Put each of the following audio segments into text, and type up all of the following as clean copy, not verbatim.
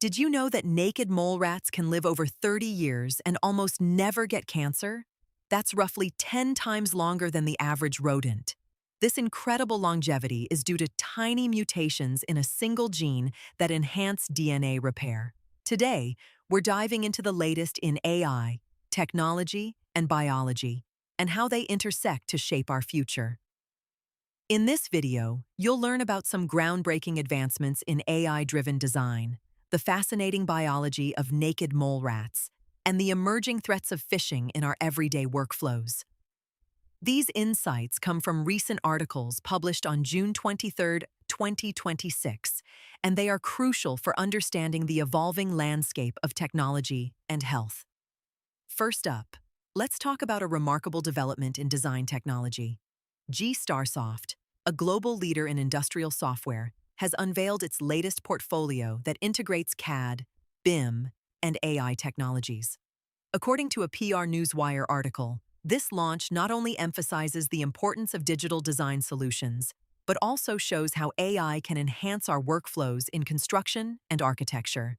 Did you know that naked mole rats can live over 30 years and almost never get cancer? That's roughly 10 times longer than the average rodent. This incredible longevity is due to tiny mutations in a single gene that enhance DNA repair. Today, we're diving into the latest in AI, technology, and biology, and how they intersect to shape our future. In this video, you'll learn about some groundbreaking advancements in AI-driven design, the fascinating biology of naked mole rats, and the emerging threats of phishing in our everyday workflows. These insights come from recent articles published on June 23, 2026, and they are crucial for understanding the evolving landscape of technology and health. First up, let's talk about a remarkable development in design technology. Gstarsoft, a global leader in industrial software, has unveiled its latest portfolio that integrates CAD, BIM, and AI technologies. According to a PR Newswire article, this launch not only emphasizes the importance of digital design solutions, but also shows how AI can enhance our workflows in construction and architecture.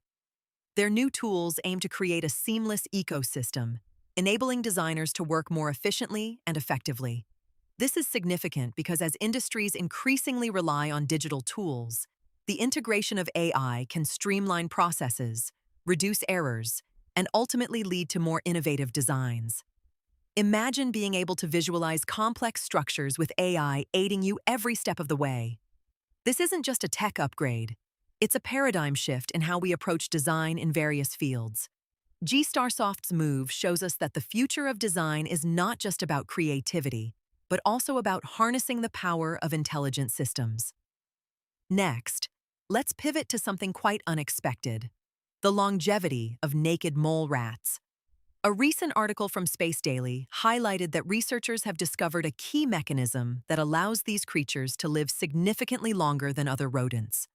Their new tools aim to create a seamless ecosystem, enabling designers to work more efficiently and effectively. This is significant because as industries increasingly rely on digital tools, the integration of AI can streamline processes, reduce errors, and ultimately lead to more innovative designs. Imagine being able to visualize complex structures with AI aiding you every step of the way. This isn't just a tech upgrade. It's a paradigm shift in how we approach design in various fields. Gstarsoft's move shows us that the future of design is not just about creativity, but also about harnessing the power of intelligent systems. Next, let's pivot to something quite unexpected: the longevity of naked mole rats. A recent article from Space Daily highlighted that researchers have discovered a key mechanism that allows these creatures to live significantly longer than other rodents.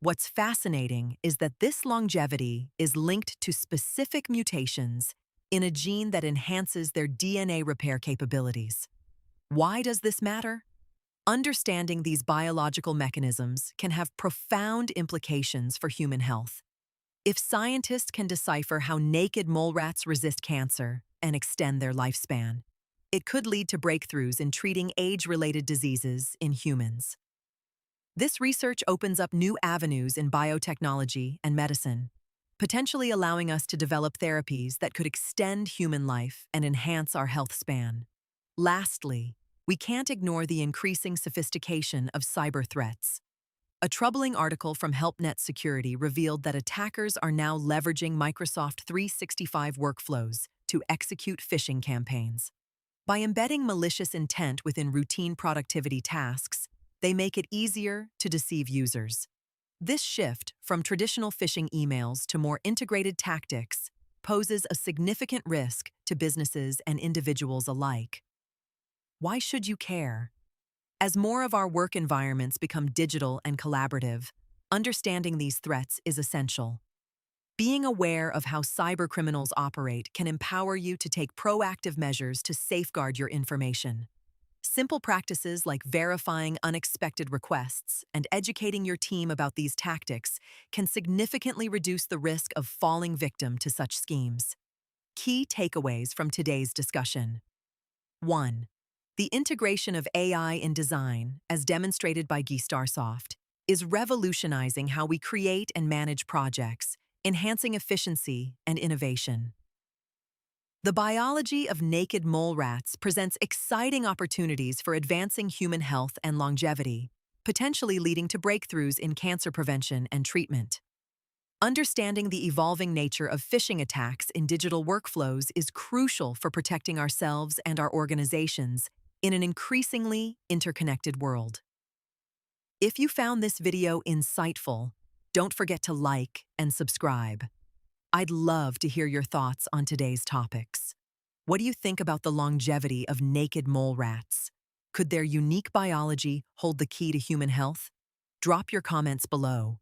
What's fascinating is that this longevity is linked to specific mutations in a gene that enhances their DNA repair capabilities. Why does this matter? Understanding these biological mechanisms can have profound implications for human health. If scientists can decipher how naked mole rats resist cancer and extend their lifespan, it could lead to breakthroughs in treating age-related diseases in humans. This research opens up new avenues in biotechnology and medicine, potentially allowing us to develop therapies that could extend human life and enhance our health span. Lastly, we can't ignore the increasing sophistication of cyber threats. A troubling article from HelpNet Security revealed that attackers are now leveraging Microsoft 365 workflows to execute phishing campaigns. By embedding malicious intent within routine productivity tasks, they make it easier to deceive users. This shift from traditional phishing emails to more integrated tactics poses a significant risk to businesses and individuals alike. Why should you care? As more of our work environments become digital and collaborative, understanding these threats is essential. Being aware of how cybercriminals operate can empower you to take proactive measures to safeguard your information. Simple practices like verifying unexpected requests and educating your team about these tactics can significantly reduce the risk of falling victim to such schemes. Key takeaways from today's discussion. 1. The integration of AI in design, as demonstrated by Gstarsoft, is revolutionizing how we create and manage projects, enhancing efficiency and innovation. The biology of naked mole rats presents exciting opportunities for advancing human health and longevity, potentially leading to breakthroughs in cancer prevention and treatment. Understanding the evolving nature of phishing attacks in digital workflows is crucial for protecting ourselves and our organizations in an increasingly interconnected world. If you found this video insightful, don't forget to like and subscribe. I'd love to hear your thoughts on today's topics. What do you think about the longevity of naked mole rats? Could their unique biology hold the key to human health? Drop your comments below.